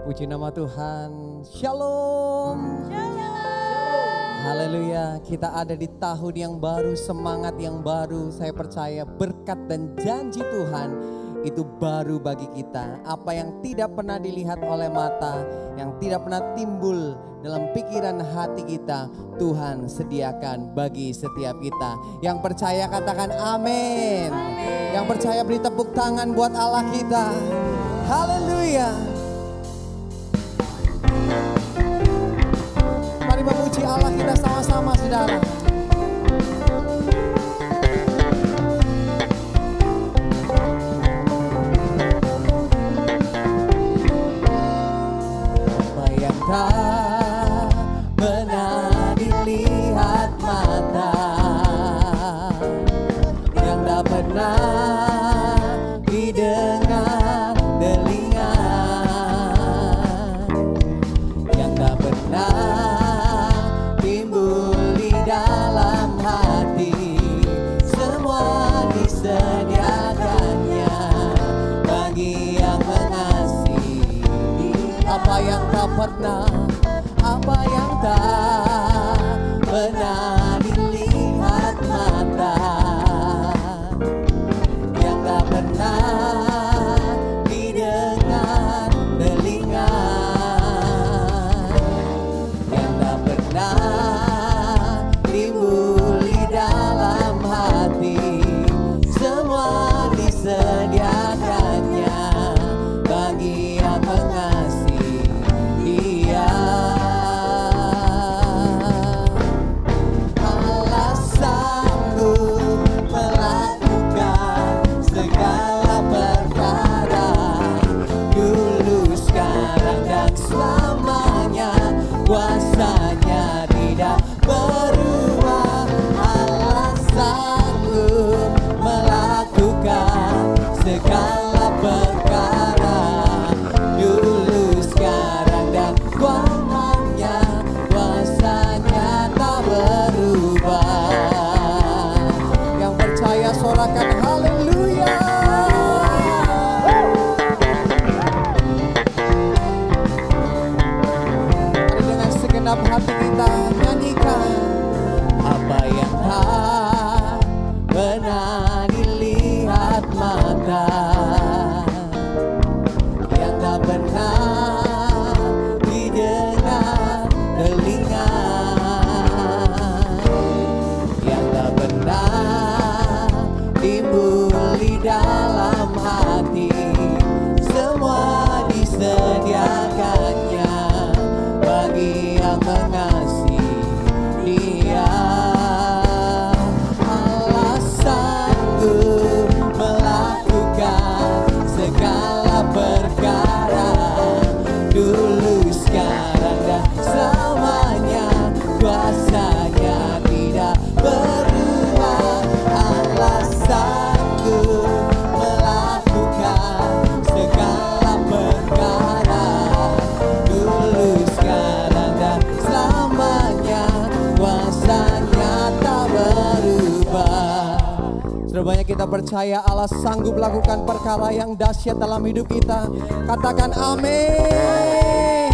Puji nama Tuhan. Shalom. Haleluya. Kita ada di tahun yang baru, semangat yang baru. Saya percaya berkat dan janji Tuhan itu baru bagi kita. Apa yang tidak pernah dilihat oleh mata, yang tidak pernah timbul dalam pikiran hati kita, Tuhan sediakan bagi setiap kita. Yang percaya katakan amin. Yang percaya beri tepuk tangan buat Allah kita. Haleluya. Mari memuji Allah kita sama-sama, saudara. Apa yang tak pernah dilihat mata, yang tak pernah didengar telinga, yang tak pernah timbul di dalam hati, semua disediakannya bagi yang mengasihi. Apa yang tak pernah dilihat mata, yang tak pernah didengar telinga, yang tak pernah timbul di dalam hati, semua disediakannya bagi yang mengasihi Dia. Allah sanggup melakukan segala perkara, dulu, sekarang, dan selamanya. Kuasanya tidak berubah. Allah sanggup melakukan segala perkara, dulu, sekarang, dan selamanya. Kuasanya tak berubah. Yang percaya sorakan haleluya. Mari dengan segenap hati kita nyanyikan. Apa yang tak pernah dilihat mata, yang tak pernah didengar telinga, yang tak pernah timbul di dalam hati, semua disediakannya bagi yang mengasihi Dia. Allah sanggup melakukan segala perkara, dulu, sekarang, dan selamanya. Kuasanya tidak berubah. Allah sanggup melakukan segala perkara, dulu, sekarang, dan selamanya. Kuasanya tak berubah. Sudah banyak kita percaya Allah sanggup melakukan perkara yang dahsyat dalam hidup kita. Katakan amin.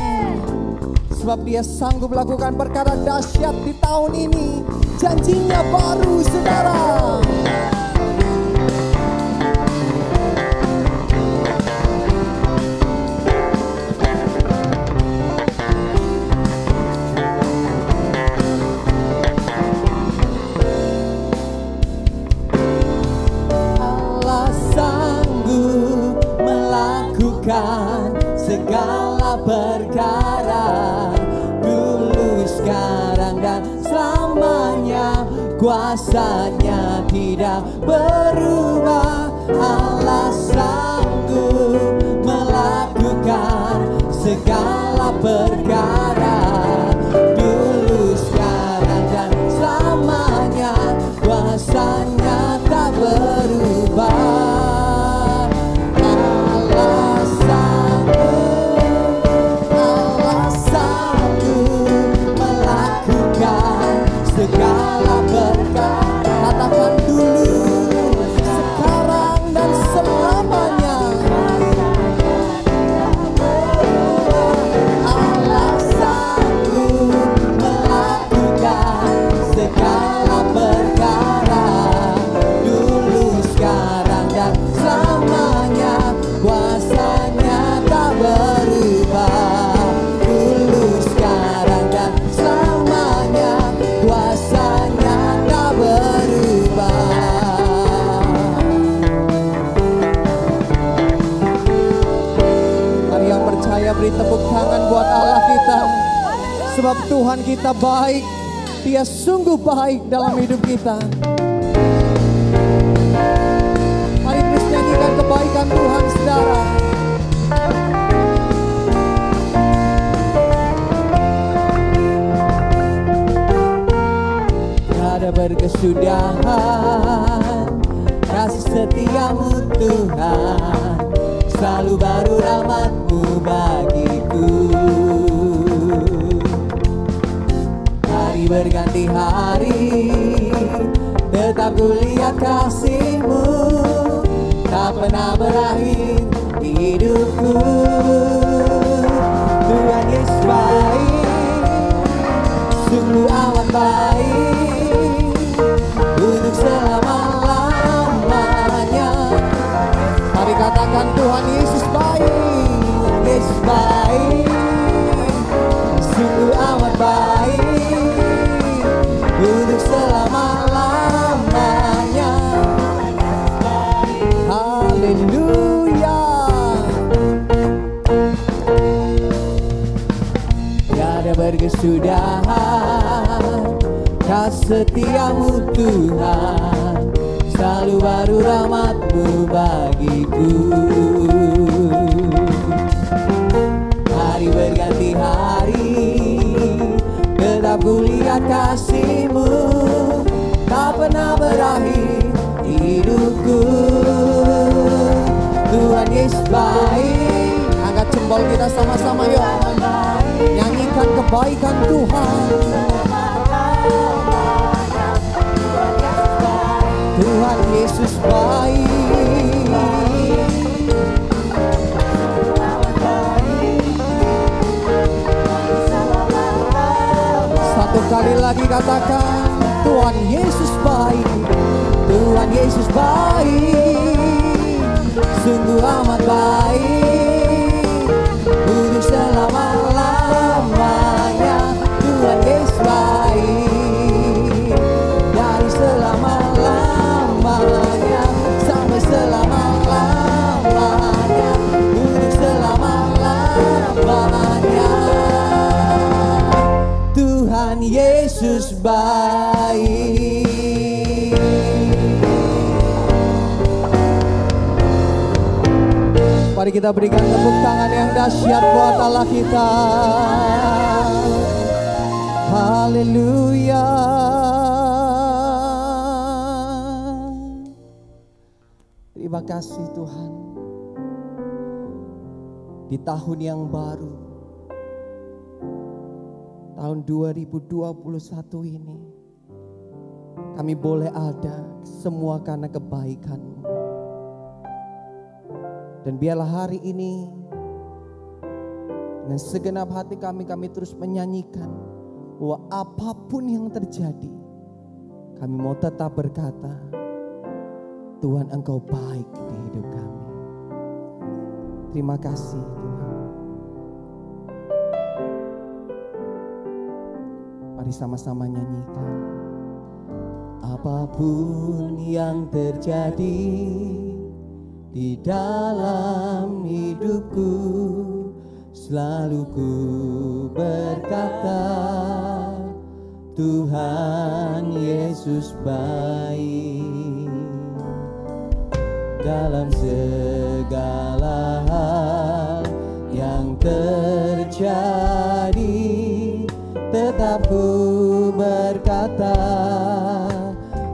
Sebab Dia sanggup melakukan perkara dahsyat di tahun ini. Janjinya baru, saudara. Allah sanggup melakukan segala perkara, dulu, sekarang, dan selamanya. Kuasanya tidak berubah. Allah sanggup melakukan segala perkara, dulu, sekarang, dan selamanya. Kuasanya tak berubah. Allah sanggup melakukan segala perkara. Katakan dulu, sekarang, dan selamanya. Sebab Tuhan kita baik, Dia sungguh baik dalam hidup kita. Mari terus nyanyikan kebaikan Tuhan, saudara. Tiada berkesudahan kasih setiamu Tuhan, selalu baru rahmat-Mu bagiku. Hari berganti hari, tetap ku lihat kasih-Mu, tak pernah berakhir di hidupku. Tuhan Yesus baik, sungguh amat baik, untuk selama-lamanya. Mari katakan Tuhan Yesus baik, Yesus baik, sungguh amat baik, untuk selama-lamanya. Haleluya. Tiada berkesudahan kasih setiamu Tuhan, selalu baru rahmat-Mu bagiku. Hari berganti hari, tetap ku lihat kasih-Mu, tak pernah berakhir di hidupku. Tuhan Yesus baik. Angkat jempol kita sama-sama yuk, nyanyikan kebaikan Tuhan. Tuhan Yesus baik. Satu kali lagi katakan, Tuhan Yesus baik, Tuhan Yesus baik, sungguh amat baik, untuk selama-lamanya. Tuhan Yesus baik, dari selama-lamanya sampai selama-lamanya, untuk selama-lamanya. Tuhan Yesus baik. Mari kita berikan tepuk tangan yang dahsyat buat Allah kita. Haleluya. Terima kasih Tuhan. Di tahun yang baru, tahun 2021 ini, kami boleh ada semua karena kebaikan-Mu. Dan biarlah hari ini dengan segenap hati kami terus menyanyikan bahwa apapun yang terjadi, kami mau tetap berkata, Tuhan Engkau baik di hidup kami. Terima kasih Tuhan. Mari sama-sama nyanyikan. Apapun yang terjadi di dalam hidupku, selalu ku berkata, Tuhan Yesus baik. Dalam segala hal yang terjadi, tetap ku berkata,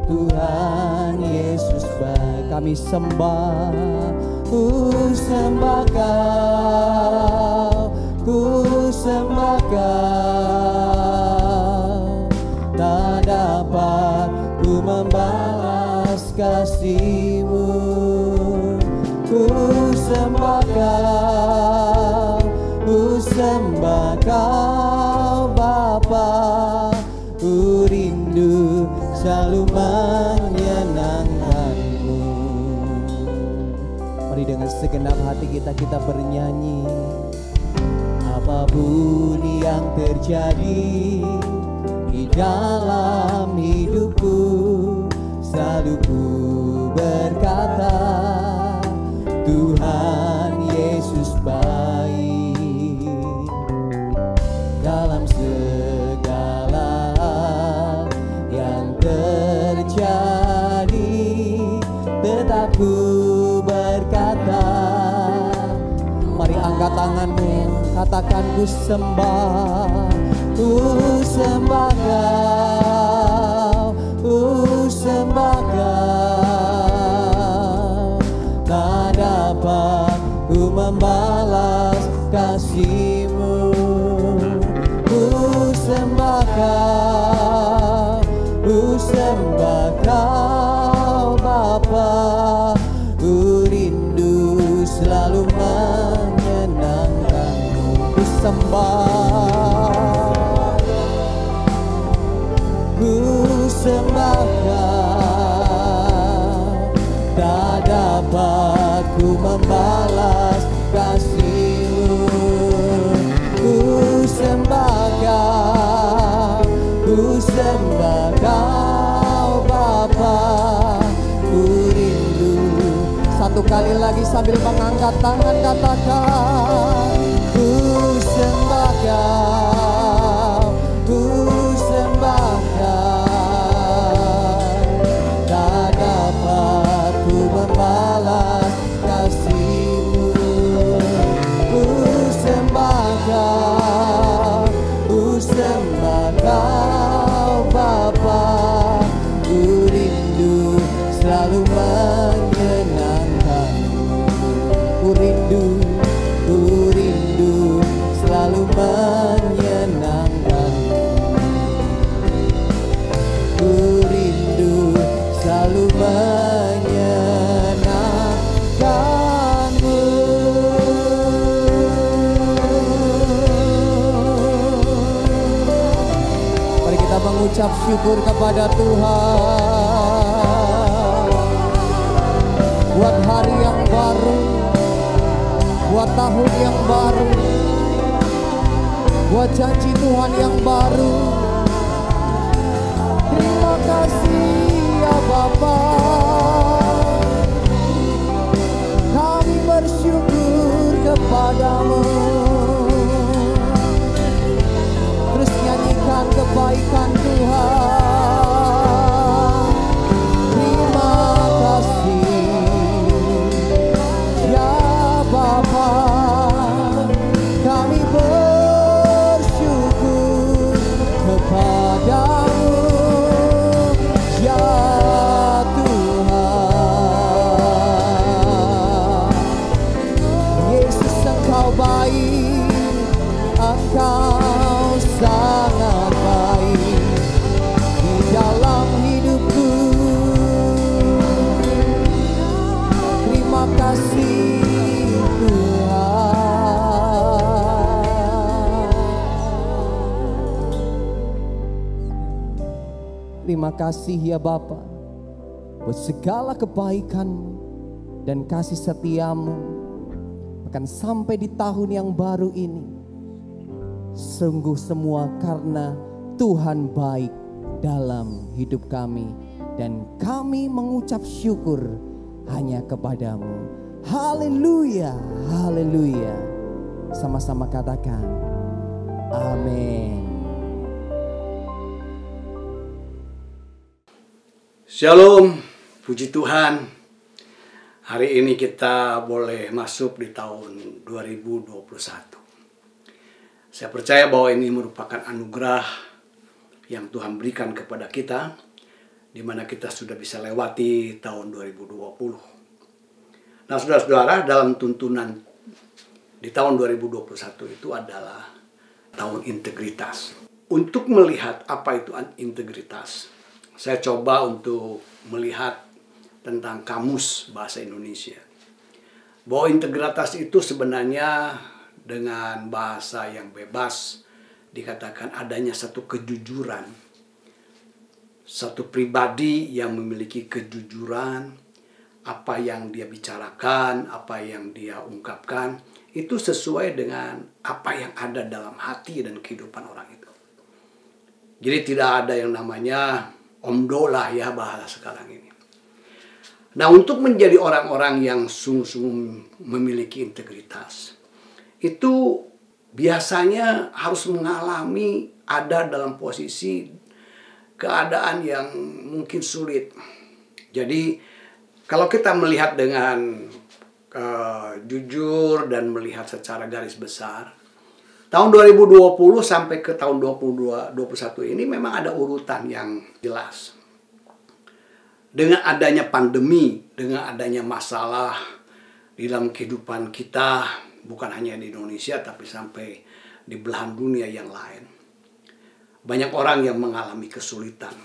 Tuhan Yesus baik. Kami sembah, ku sembah Kau, ku sembah Kau. Tak dapat ku membalas kasih-Mu. Ku sembah Kau, ku sembah Kau Bapa. Ku rindu selalu menyenangkan-Mu. Mari dengan segenap hati kita bernyanyi. Apapun yang terjadi di dalam hidupku, selalu ku berkata, Tuhan Yesus baik. Dalam segala Katakan ku sembah Kau, sembah Kau. Tak dapat ku membalas kasih-Mu. Ku sembah Kau Bapa. Ku rindu selalu menyenangkan-Mu. Ku sembah Kau. Tak dapat ku membalas kasih-Mu. Ku sembah Kau Bapa. Ku rindu. Satu kali lagi sambil mengangkat tangan katakan, ku sembah Kau, ku sembah Kau. Tak dapat ku membalas kasih-Mu. Ku sembah Kau, ku sembah Kau Bapa. Ku rindu selalu menyenangkan-Mu. Ku rindu selalu menyenangkan-Mu. Ku rindu selalu menyenangkan-Mu. Mari kita mengucap syukur kepada Tuhan buat hari yang baru, buat tahun yang baru, buat janji Tuhan yang baru. Terima kasih ya Bapa, kami bersyukur kepada-Mu. Terus nyanyikan kebaikan Tuhan. Terima kasih ya Bapa, kami bersyukur kepada-Mu ya Tuhan. Yesus, Engkau baik, Engkau sangat baik di dalam hidupku. Terima kasih Tuhan. Terima kasih ya Bapa buat segala kebaikan-Mu dan kasih setia-Mu akan sampai di tahun yang baru ini. Sungguh semua karena Tuhan baik dalam hidup kami, dan kami mengucap syukur hanya kepada-Mu. Haleluya, haleluya. Sama-sama katakan amin. Shalom, puji Tuhan. Hari ini kita boleh masuk di tahun 2021. Saya percaya bahwa ini merupakan anugerah yang Tuhan berikan kepada kita, di mana kita sudah bisa lewati tahun 2020. Nah, saudara-saudara, dalam tuntunan di tahun 2021 itu adalah tahun integritas. Untuk melihat apa itu integritas, saya coba untuk melihat tentang kamus bahasa Indonesia. Bahwa integritas itu sebenarnya dengan bahasa yang bebas dikatakan adanya satu kejujuran. Satu pribadi yang memiliki kejujuran, apa yang dia bicarakan, apa yang dia ungkapkan, itu sesuai dengan apa yang ada dalam hati dan kehidupan orang itu. Jadi tidak ada yang namanya omdolah ya bahasa sekarang ini. Nah, untuk menjadi orang-orang yang sungguh-sungguh memiliki integritas, itu biasanya harus mengalami ada dalam posisi keadaan yang mungkin sulit. Jadi kalau kita melihat dengan jujur dan melihat secara garis besar, Tahun 2020 sampai ke tahun 2021 ini memang ada urutan yang jelas. Dengan adanya pandemi, dengan adanya masalah di dalam kehidupan kita, bukan hanya di Indonesia tapi sampai di belahan dunia yang lain. Banyak orang yang mengalami kesulitan.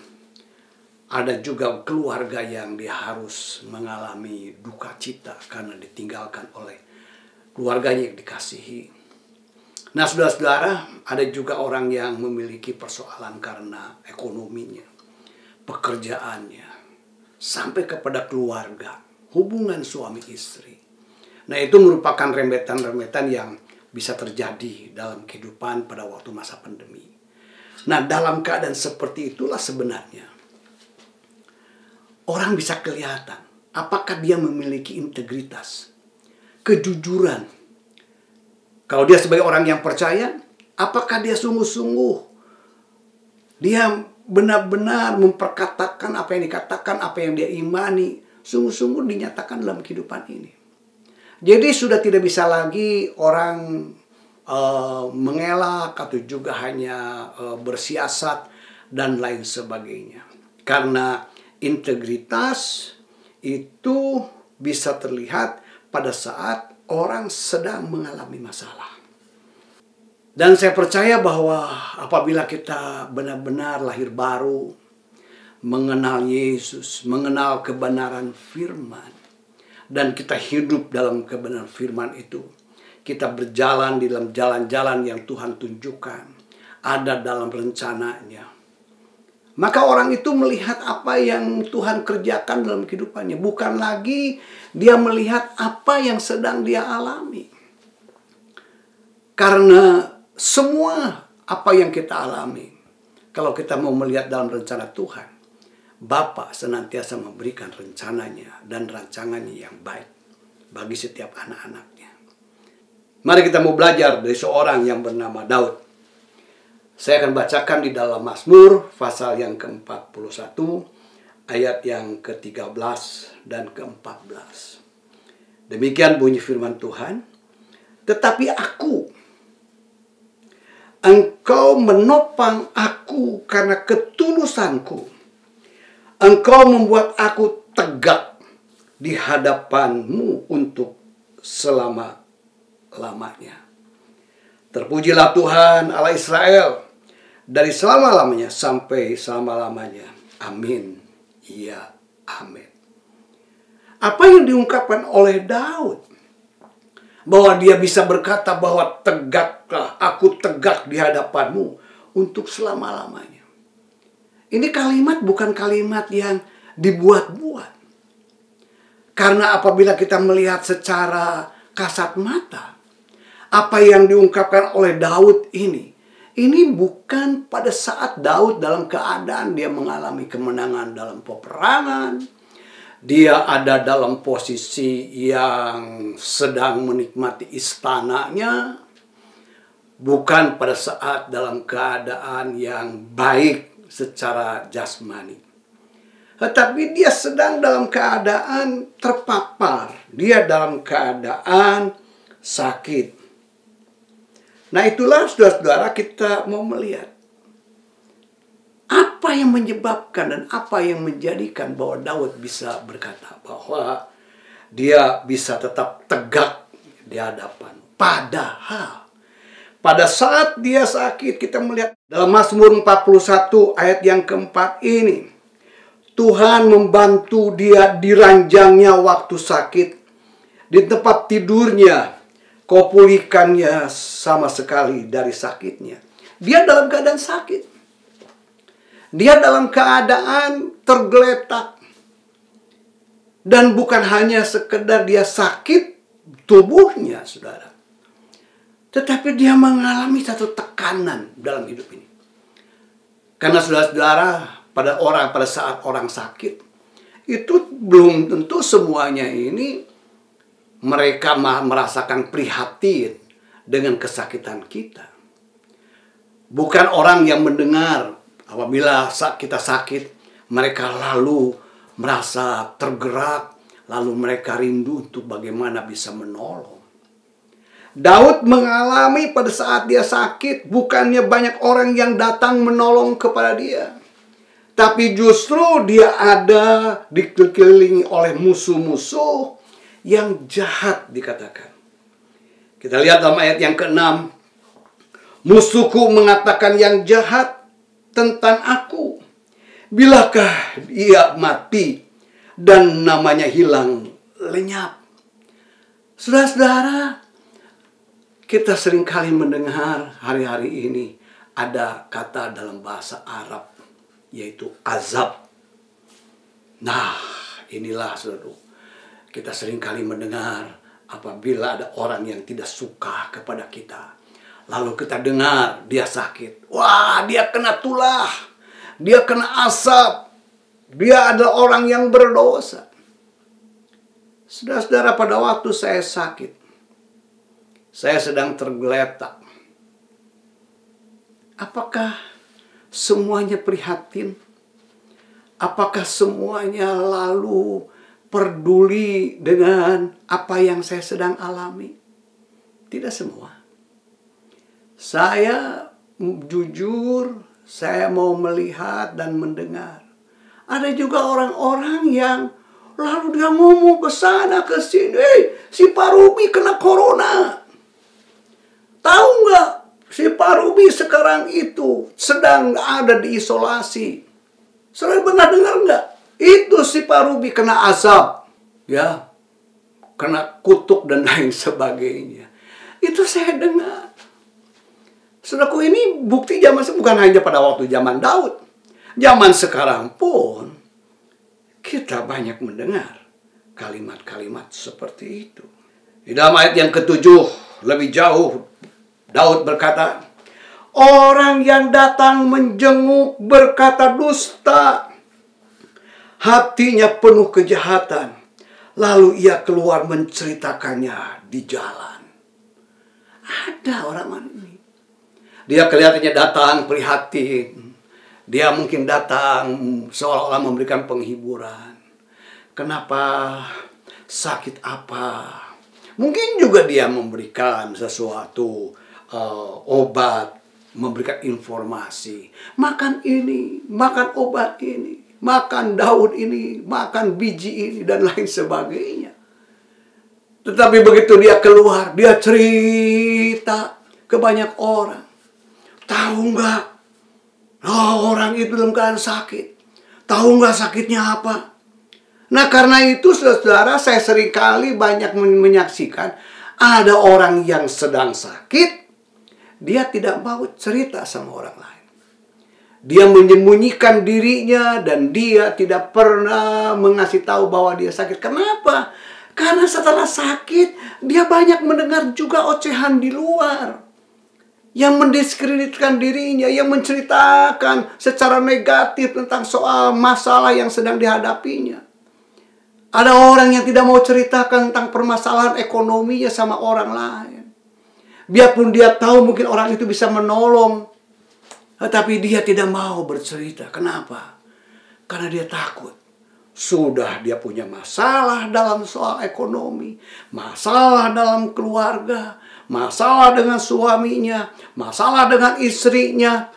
Ada juga keluarga yang dia harus mengalami duka cita karena ditinggalkan oleh keluarganya yang dikasihi. Nah, saudara-saudara, ada juga orang yang memiliki persoalan karena ekonominya, pekerjaannya, sampai kepada keluarga, hubungan suami istri. Nah, itu merupakan rembetan-rembetan yang bisa terjadi dalam kehidupan pada waktu masa pandemi. Nah, dalam keadaan seperti itulah sebenarnya orang bisa kelihatan apakah dia memiliki integritas, kejujuran. Kalau dia sebagai orang yang percaya, apakah dia sungguh-sungguh dia benar-benar memperkatakan apa yang dikatakan, apa yang dia imani, sungguh-sungguh dinyatakan dalam kehidupan ini. Jadi sudah tidak bisa lagi orang mengelak atau juga hanya bersiasat dan lain sebagainya. Karena integritas itu bisa terlihat pada saat orang sedang mengalami masalah. Dan saya percaya bahwa apabila kita benar-benar lahir baru, mengenal Yesus, mengenal kebenaran firman, dan kita hidup dalam kebenaran firman itu, kita berjalan di dalam jalan-jalan yang Tuhan tunjukkan, ada dalam rencananya. Maka orang itu melihat apa yang Tuhan kerjakan dalam kehidupannya. Bukan lagi dia melihat apa yang sedang dia alami. Karena semua apa yang kita alami, kalau kita mau melihat dalam rencana Tuhan, Bapa senantiasa memberikan rencananya dan rancangannya yang baik bagi setiap anak-anaknya. Mari kita mau belajar dari seorang yang bernama Daud. Saya akan bacakan di dalam Mazmur pasal yang ke-41 ayat yang ke-13 dan ke-14. Demikian bunyi firman Tuhan. Tetapi Engkau menopang aku karena ketulusanku. Engkau membuat aku tegak di hadapan-Mu untuk selama-lamanya. Terpujilah Tuhan Allah Israel dari selama-lamanya sampai selama-lamanya. Amin. Ya, amin. Apa yang diungkapkan oleh Daud? Bahwa dia bisa berkata bahwa tegaklah, aku tegak di hadapanmu untuk selama-lamanya. Ini kalimat bukan kalimat yang dibuat-buat. Karena apabila kita melihat secara kasat mata, apa yang diungkapkan oleh Daud ini bukan pada saat Daud dalam keadaan dia mengalami kemenangan dalam peperangan. Dia ada dalam posisi yang sedang menikmati istananya. Bukan pada saat dalam keadaan yang baik secara jasmani. Tetapi dia sedang dalam keadaan terpapar. Dia dalam keadaan sakit. Nah, itulah saudara-saudara kita mau melihat. Apa yang menyebabkan dan apa yang menjadikan bahwa Daud bisa berkata bahwa dia bisa tetap tegak di hadapan. Padahal pada saat dia sakit, kita melihat dalam Mazmur 41 ayat yang keempat ini, Tuhan membantu dia di ranjangnya waktu sakit, di tempat tidurnya, kau pulihkannya sama sekali dari sakitnya. Dia dalam keadaan sakit. Dia dalam keadaan tergeletak. Dan bukan hanya sekedar dia sakit tubuhnya, saudara. Tetapi dia mengalami satu tekanan dalam hidup ini. Karena saudara-saudara, pada saat orang sakit, itu belum tentu semuanya ini mereka merasakan prihatin dengan kesakitan kita. Bukan orang yang mendengar apabila kita sakit, mereka lalu merasa tergerak, lalu mereka rindu untuk bagaimana bisa menolong. Daud mengalami pada saat dia sakit, bukannya banyak orang yang datang menolong kepada dia. Tapi justru dia ada dikelilingi oleh musuh-musuh yang jahat dikatakan. Kita lihat dalam ayat yang ke-6. Musuhku mengatakan yang jahat tentang aku. Bilakah ia mati dan namanya hilang lenyap? Saudara-saudara, kita seringkali mendengar hari-hari ini ada kata dalam bahasa Arab, yaitu azab. Nah, inilah saudara, kita seringkali mendengar apabila ada orang yang tidak suka kepada kita. Lalu kita dengar dia sakit. Wah, dia kena tulah. Dia kena asap. Dia adalah orang yang berdosa. Saudara-saudara, pada waktu saya sakit, saya sedang tergeletak. Apakah semuanya prihatin? Apakah semuanya lalu peduli dengan apa yang saya sedang alami? Tidak semua. Saya jujur, saya mau melihat dan mendengar. Ada juga orang-orang yang lalu dia ngomong ke sana ke sini, si Pak Ruby kena corona. Tahu nggak, si Pak Ruby sekarang itu sedang ada di isolasi. Saudara pernah dengar nggak? Itu si Pak Ruby kena azab, ya, kena kutuk dan lain sebagainya. Itu saya dengar. Saudaraku, ini bukti zaman bukan hanya pada waktu zaman Daud. Zaman sekarang pun kita banyak mendengar kalimat-kalimat seperti itu. Di dalam ayat yang ke-7 lebih jauh, Daud berkata, orang yang datang menjenguk berkata dusta, hatinya penuh kejahatan, lalu ia keluar menceritakannya di jalan. Ada orang ini. Dia kelihatannya datang prihatin. Dia mungkin datang seolah-olah memberikan penghiburan. Kenapa? Sakit apa? Mungkin juga dia memberikan sesuatu, obat, memberikan informasi. Makan ini, makan obat ini, makan daun ini, makan biji ini, dan lain sebagainya. Tetapi begitu dia keluar, dia cerita ke banyak orang. Tahu nggak? Oh, orang itu dalam keadaan sakit. Tahu nggak sakitnya apa? Nah, karena itu saudara, saya seringkali banyak menyaksikan ada orang yang sedang sakit, dia tidak mau cerita sama orang lain. Dia menyembunyikan dirinya dan dia tidak pernah mengasih tahu bahwa dia sakit. Kenapa? Karena setelah sakit, dia banyak mendengar juga ocehan di luar yang mendiskreditkan dirinya, yang menceritakan secara negatif tentang soal masalah yang sedang dihadapinya. Ada orang yang tidak mau ceritakan tentang permasalahan ekonominya sama orang lain. Biarpun dia tahu mungkin orang itu bisa menolong, tetapi dia tidak mau bercerita. Kenapa? Karena dia takut. Sudah dia punya masalah dalam soal ekonomi, masalah dalam keluarga, masalah dengan suaminya, masalah dengan istrinya.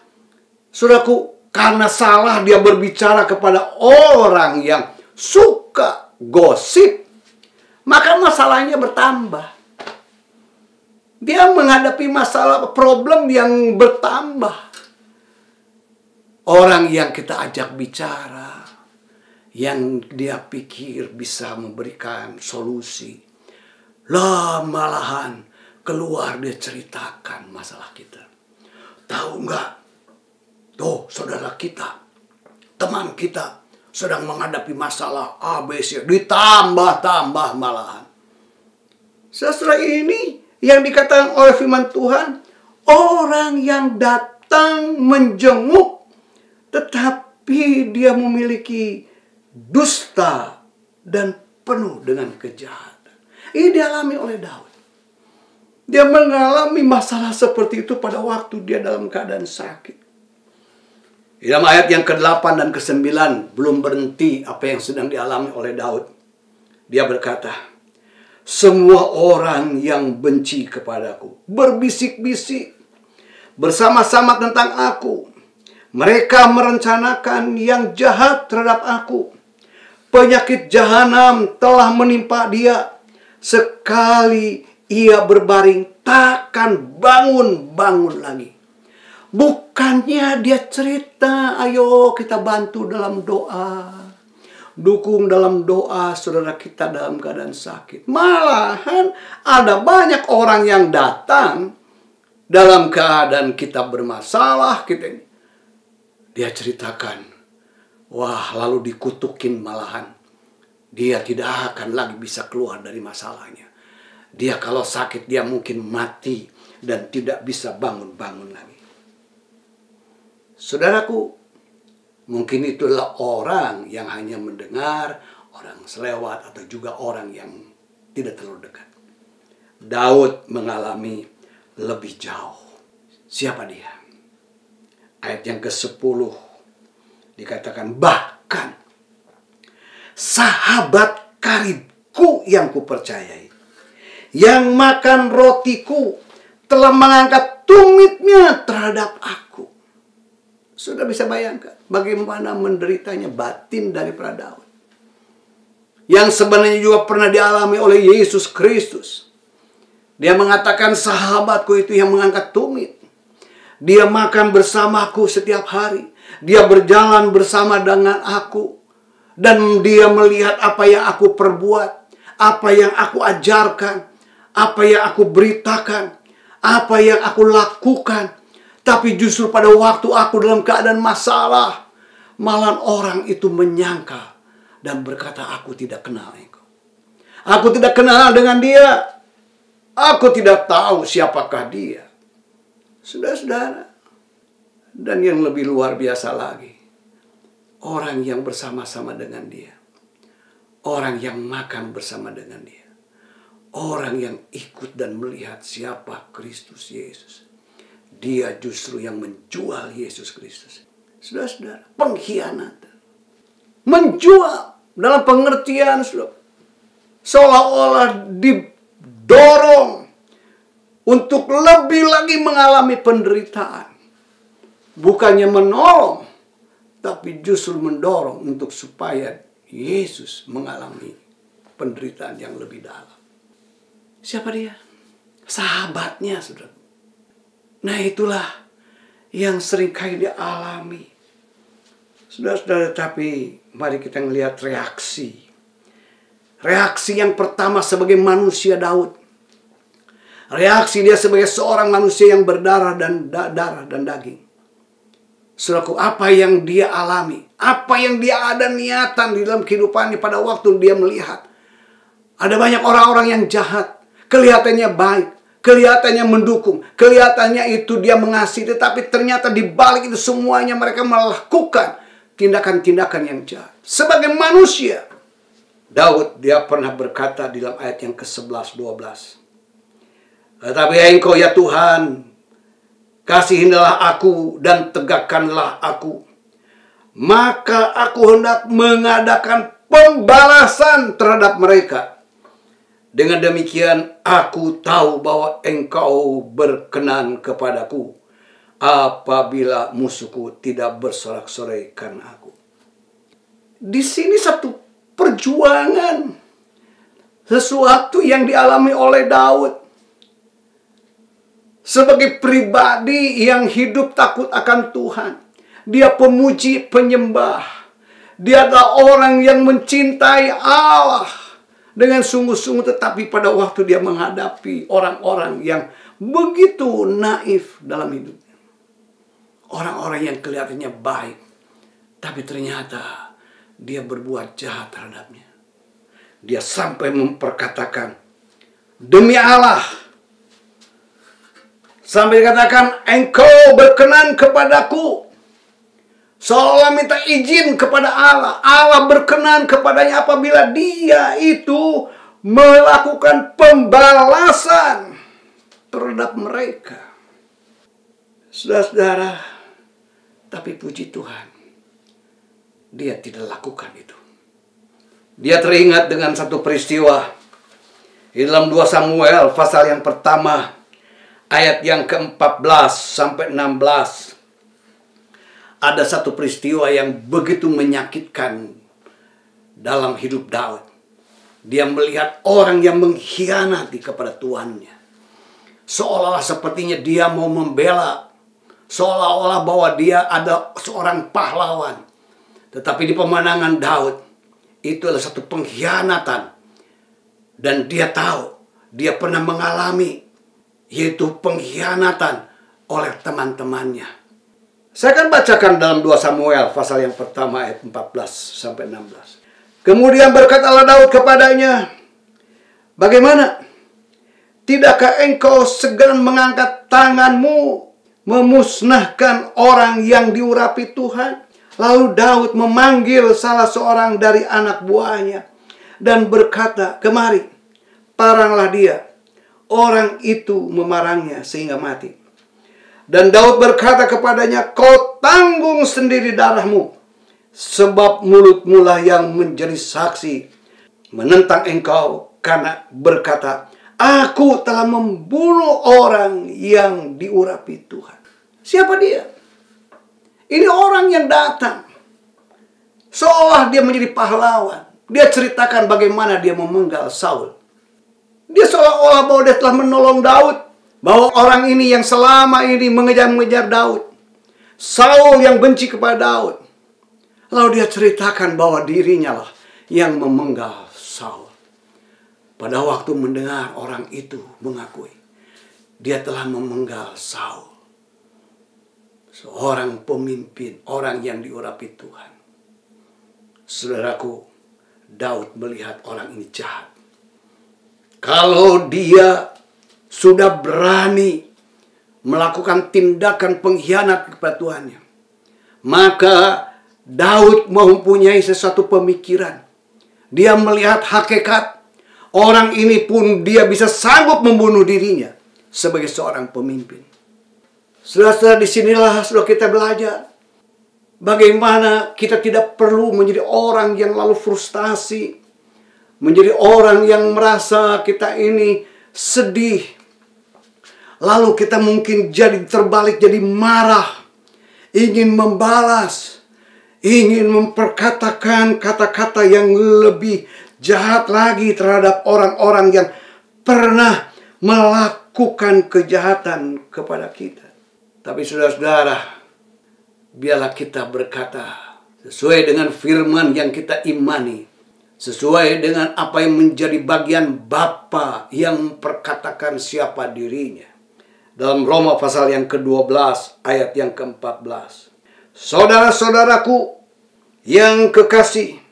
Saudaraku, karena salah dia berbicara kepada orang yang suka gosip, maka masalahnya bertambah. Dia menghadapi masalah, problem yang bertambah. Orang yang kita ajak bicara, yang dia pikir bisa memberikan solusi, lah malahan keluar dia ceritakan masalah kita. Tahu nggak? Tuh, saudara kita, teman kita sedang menghadapi masalah ABC, ditambah-tambah malahan. Sesudah ini yang dikatakan oleh firman Tuhan, orang yang datang menjenguk tetapi dia memiliki dusta dan penuh dengan kejahatan. Ini dialami oleh Daud. Dia mengalami masalah seperti itu pada waktu dia dalam keadaan sakit. Di dalam ayat yang ke-8 dan ke-9 belum berhenti apa yang sedang dialami oleh Daud. Dia berkata, semua orang yang benci kepadaku berbisik-bisik bersama-sama tentang aku. Mereka merencanakan yang jahat terhadap aku. Penyakit jahanam telah menimpa dia. Sekali ia berbaring, takkan bangun-bangun lagi. Bukannya dia cerita, ayo kita bantu dalam doa, dukung dalam doa saudara kita dalam keadaan sakit. Malahan ada banyak orang yang datang dalam keadaan kita bermasalah. Dia ceritakan, wah, lalu dikutukin malahan. Dia tidak akan lagi bisa keluar dari masalahnya. Dia kalau sakit dia mungkin mati dan tidak bisa bangun-bangun lagi. Saudaraku, mungkin itulah orang yang hanya mendengar, orang selewat, atau juga orang yang tidak terlalu dekat. Daud mengalami lebih jauh. Siapa dia? Ayat yang ke-10 dikatakan, bahkan sahabat karibku yang kupercayai, yang makan rotiku, telah mengangkat tumitnya terhadap aku. Sudah bisa bayangkan bagaimana menderitanya batin daripada Daud, yang sebenarnya juga pernah dialami oleh Yesus Kristus. Dia mengatakan, sahabatku itu yang mengangkat tumit. Dia makan bersamaku setiap hari. Dia berjalan bersama dengan aku. Dan dia melihat apa yang aku perbuat, apa yang aku ajarkan, apa yang aku beritakan, apa yang aku lakukan. Tapi justru pada waktu aku dalam keadaan masalah, malah orang itu menyangka dan berkata, aku tidak kenal engkau. Aku tidak kenal dengan dia. Aku tidak tahu siapakah dia. Saudara-saudara, dan yang lebih luar biasa lagi, orang yang bersama-sama dengan dia, orang yang makan bersama dengan dia, orang yang ikut dan melihat siapa Kristus Yesus, dia justru yang menjual Yesus Kristus. Saudara-saudara, pengkhianatan. Menjual dalam pengertian seolah-olah didorong untuk lebih lagi mengalami penderitaan. Bukannya menolong, tapi justru mendorong untuk supaya Yesus mengalami penderitaan yang lebih dalam. Siapa dia? Sahabatnya, saudara. Nah, itulah yang seringkali dialami. Saudara-saudara, tapi mari kita melihat reaksi. Reaksi yang pertama sebagai manusia Daud. Reaksi dia sebagai seorang manusia yang berdarah dan daging. Saudaraku, apa yang dia alami, apa yang dia ada niatan di dalam kehidupannya pada waktu dia melihat ada banyak orang-orang yang jahat, kelihatannya baik, kelihatannya mendukung, kelihatannya itu dia mengasihi, tetapi ternyata di balik itu semuanya mereka melakukan tindakan-tindakan yang jahat. Sebagai manusia, Daud dia pernah berkata di dalam ayat yang ke-11-12, tetapi engkau ya Tuhan, kasihilah aku dan tegakkanlah aku, maka aku hendak mengadakan pembalasan terhadap mereka. Dengan demikian aku tahu bahwa engkau berkenan kepadaku apabila musuhku tidak bersorak-sorai karena aku. Di sini satu perjuangan, sesuatu yang dialami oleh Daud. Sebagai pribadi yang hidup takut akan Tuhan. Dia pemuji penyembah. Dia adalah orang yang mencintai Allah dengan sungguh-sungguh, tetapi pada waktu dia menghadapi orang-orang yang begitu naif dalam hidupnya, orang-orang yang kelihatannya baik, tapi ternyata dia berbuat jahat terhadapnya. Dia sampai memperkatakan, demi Allah, sampai dikatakan, engkau berkenan kepadaku. Seolah minta izin kepada Allah. Allah berkenan kepadanya apabila dia itu melakukan pembalasan terhadap mereka. Saudara-saudara, tapi puji Tuhan, dia tidak lakukan itu. Dia teringat dengan satu peristiwa Di dalam 2 Samuel pasal yang pertama ayat yang ke-14 sampai 16. Ada satu peristiwa yang begitu menyakitkan dalam hidup Daud. Dia melihat orang yang mengkhianati kepada tuannya. Seolah-olah sepertinya dia mau membela, seolah-olah bahwa dia ada seorang pahlawan. Tetapi di pemandangan Daud, itu adalah satu pengkhianatan. Dan dia tahu, dia pernah mengalami, yaitu pengkhianatan oleh teman-temannya. Saya akan bacakan dalam 2 Samuel pasal yang pertama ayat 14 sampai 16. Kemudian berkatalah Daud kepadanya, bagaimana? Tidakkah engkau segan mengangkat tanganmu memusnahkan orang yang diurapi Tuhan? Lalu Daud memanggil salah seorang dari anak buahnya dan berkata, kemari, paranglah dia. Orang itu memarangnya sehingga mati. Dan Daud berkata kepadanya, kau tanggung sendiri darahmu, sebab mulutmu lah yang menjadi saksi menentang engkau, karena berkata, aku telah membunuh orang yang diurapi Tuhan. Siapa dia? Ini orang yang datang seolah dia menjadi pahlawan. Dia ceritakan bagaimana dia memenggal Saul. Dia seolah-olah bahwa dia telah menolong Daud. Bahwa orang ini yang selama ini mengejar-mengejar Daud. Saul yang benci kepada Daud. Lalu dia ceritakan bahwa dirinya lah yang memenggal Saul. Pada waktu mendengar orang itu mengakui, dia telah memenggal Saul. Seorang pemimpin, orang yang diurapi Tuhan. Saudaraku, Daud melihat orang ini jahat. Kalau dia sudah berani melakukan tindakan pengkhianat kepada Tuhannya, maka Daud mempunyai sesuatu pemikiran. Dia melihat hakikat orang ini pun dia bisa sanggup membunuh dirinya sebagai seorang pemimpin. Saudara-saudara, disinilah saudara kita belajar bagaimana kita tidak perlu menjadi orang yang lalu frustasi, menjadi orang yang merasa kita ini sedih, lalu kita mungkin jadi terbalik, jadi marah, ingin membalas, ingin memperkatakan kata-kata yang lebih jahat lagi terhadap orang-orang yang pernah melakukan kejahatan kepada kita. Tapi saudara-saudara, biarlah kita berkata sesuai dengan firman yang kita imani, sesuai dengan apa yang menjadi bagian Bapa yang memperkatakan siapa dirinya. Dalam Roma pasal yang ke-12 ayat yang ke-14. Saudara-saudaraku yang kekasih,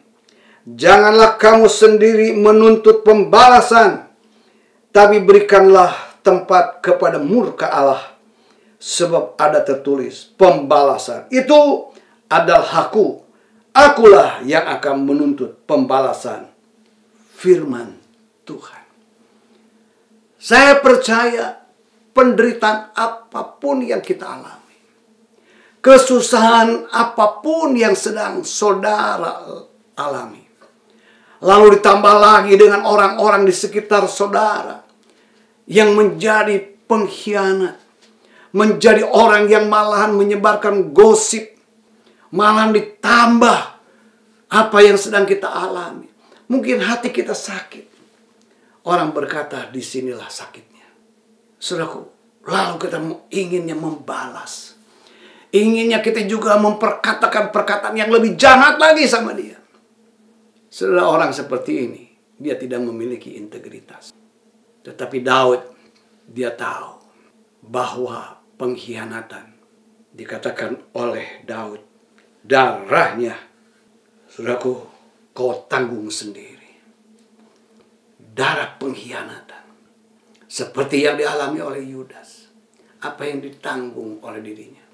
janganlah kamu sendiri menuntut pembalasan, tapi berikanlah tempat kepada murka Allah. Sebab ada tertulis, pembalasan itu adalah hakku. Akulah yang akan menuntut pembalasan. Firman Tuhan. Saya percaya penderitaan apapun yang kita alami, kesusahan apapun yang sedang saudara alami, lalu ditambah lagi dengan orang-orang di sekitar saudara yang menjadi pengkhianat, menjadi orang yang malahan menyebarkan gosip, malahan ditambah apa yang sedang kita alami. Mungkin hati kita sakit. Orang berkata, disinilah sakitnya. Saudaraku, lalu kita inginnya membalas. Inginnya kita juga memperkatakan perkataan yang lebih jahat lagi sama dia. Saudara, orang seperti ini, dia tidak memiliki integritas. Tetapi Daud, dia tahu bahwa pengkhianatan dikatakan oleh Daud, darahnya, saudaraku, kau tanggung sendiri. Darah pengkhianatan, seperti yang dialami oleh Yudas. Apa yang ditanggung oleh dirinya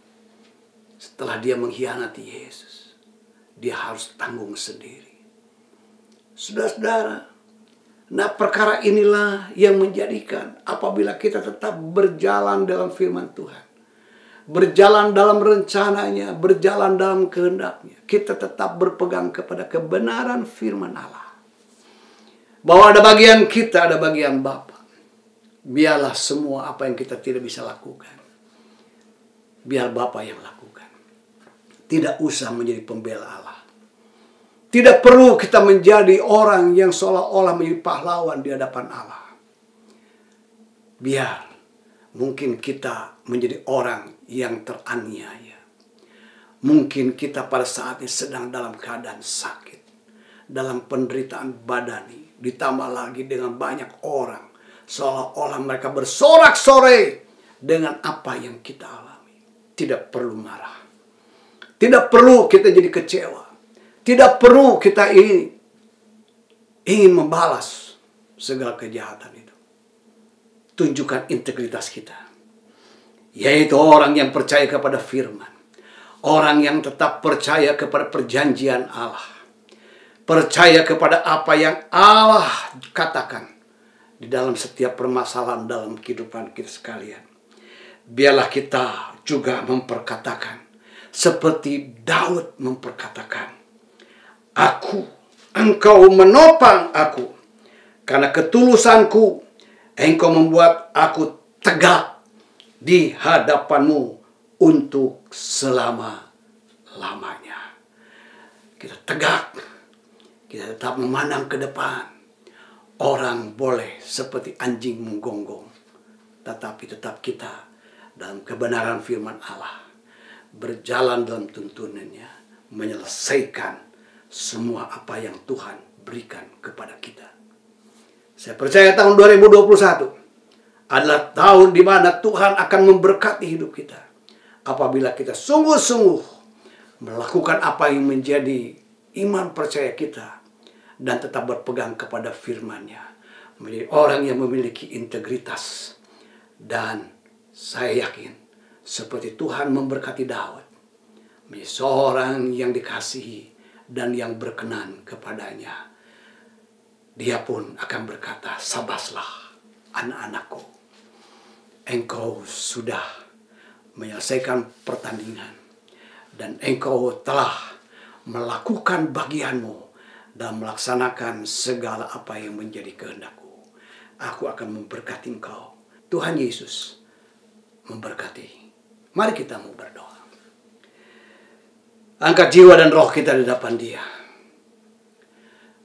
setelah dia mengkhianati Yesus, dia harus tanggung sendiri. Saudara-saudara, nah perkara inilah yang menjadikan apabila kita tetap berjalan dalam firman Tuhan, berjalan dalam rencananya, berjalan dalam kehendaknya, kita tetap berpegang kepada kebenaran firman Allah. Bahwa ada bagian kita, ada bagian Bapa. Biarlah semua apa yang kita tidak bisa lakukan, biar Bapa yang lakukan. Tidak usah menjadi pembela Allah. Tidak perlu kita menjadi orang yang seolah-olah menjadi pahlawan di hadapan Allah. Biar mungkin kita menjadi orang yang teraniaya. Mungkin kita pada saat ini sedang dalam keadaan sakit, dalam penderitaan badani. Ditambah lagi dengan banyak orang, seolah-olah mereka bersorak-sorai dengan apa yang kita alami. Tidak perlu marah. Tidak perlu kita jadi kecewa. Tidak perlu kita ingin membalas segala kejahatan itu. Tunjukkan integritas kita. Yaitu orang yang percaya kepada firman. Orang yang tetap percaya kepada perjanjian Allah. Percaya kepada apa yang Allah katakan di dalam setiap permasalahan dalam kehidupan kita sekalian. Biarlah kita juga memperkatakan seperti Daud memperkatakan, engkau menopang aku, karena ketulusanku, engkau membuat aku tegak di hadapanmu untuk selama-lamanya. Kita tegak. Kita tetap memandang ke depan. Orang boleh seperti anjing menggonggong. Tetapi tetap kita dalam kebenaran firman Allah. Berjalan dalam tuntunannya. Menyelesaikan semua apa yang Tuhan berikan kepada kita. Saya percaya tahun 2021 adalah tahun di mana Tuhan akan memberkati hidup kita. Apabila kita sungguh-sungguh melakukan apa yang menjadi iman percaya kita. Dan tetap berpegang kepada firman-Nya. Menjadi orang yang memiliki integritas. Dan saya yakin seperti Tuhan memberkati Daud. Menjadi seorang yang dikasihi dan yang berkenan kepadanya. Dia pun akan berkata, sabaslah anak-anakku. Engkau sudah menyelesaikan pertandingan. Dan engkau telah melakukan bagianmu dan melaksanakan segala apa yang menjadi kehendakku. Aku akan memberkati engkau. Tuhan Yesus memberkati. Mari kita mau berdoa. Angkat jiwa dan roh kita di hadapan Dia.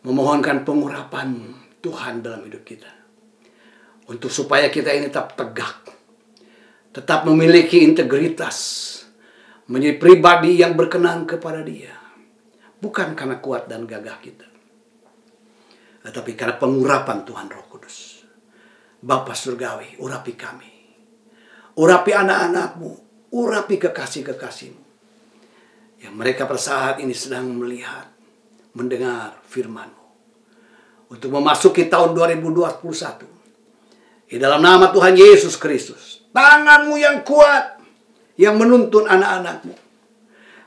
Memohonkan pengurapan Tuhan dalam hidup kita. Untuk supaya kita ini tetap tegak. Tetap memiliki integritas. Menjadi pribadi yang berkenan kepada Dia. Bukan karena kuat dan gagah kita. Tetapi karena pengurapan Tuhan Roh Kudus. Bapa Surgawi, urapi kami. Urapi anak-anakmu. Urapi kekasih-kekasihmu. Yang mereka pada saat ini sedang melihat. Mendengar firman-Mu. Untuk memasuki tahun 2021. Di dalam nama Tuhan Yesus Kristus. Tangan-Mu yang kuat. Yang menuntun anak-anakmu.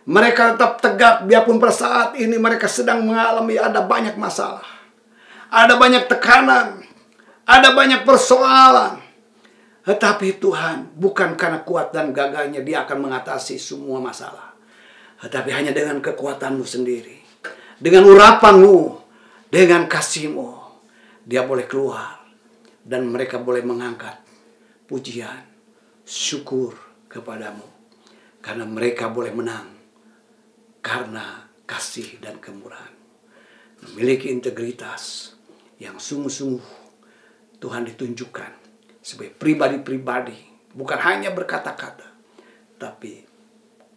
Mereka tetap tegak biarpun pada saat ini mereka sedang mengalami ada banyak masalah. Ada banyak tekanan. Ada banyak persoalan. Tetapi Tuhan bukan karena kuat dan gagahnya Dia akan mengatasi semua masalah. Tetapi hanya dengan kekuatan-Mu sendiri. Dengan urapan-Mu. Dengan kasih-Mu. Dia boleh keluar. Dan mereka boleh mengangkat pujian, syukur kepadamu. Karena mereka boleh menang. Karena kasih dan kemurahan. Memiliki integritas yang sungguh-sungguh Tuhan ditunjukkan sebagai pribadi-pribadi. Bukan hanya berkata-kata. Tapi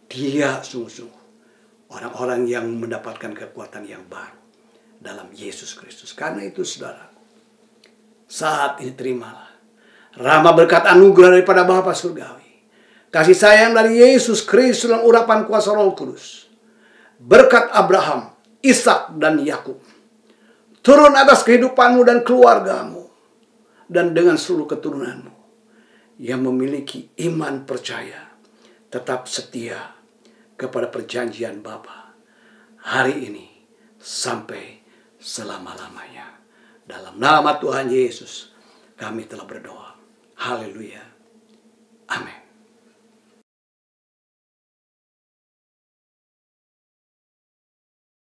dia sungguh-sungguh orang-orang yang mendapatkan kekuatan yang baru dalam Yesus Kristus. Karena itu saudara, saat ini terimalah rahmat berkat anugerah daripada Bapa Surgawi. Kasih sayang dari Yesus Kristus dalam urapan kuasa Roh Kudus. Berkat Abraham, Ishak dan Yakub turun atas kehidupanmu dan keluargamu. Dan dengan seluruh keturunanmu. Yang memiliki iman percaya. Tetap setia kepada perjanjian Bapa. Hari ini sampai selama-lamanya. Dalam nama Tuhan Yesus kami telah berdoa. Haleluya. Amin.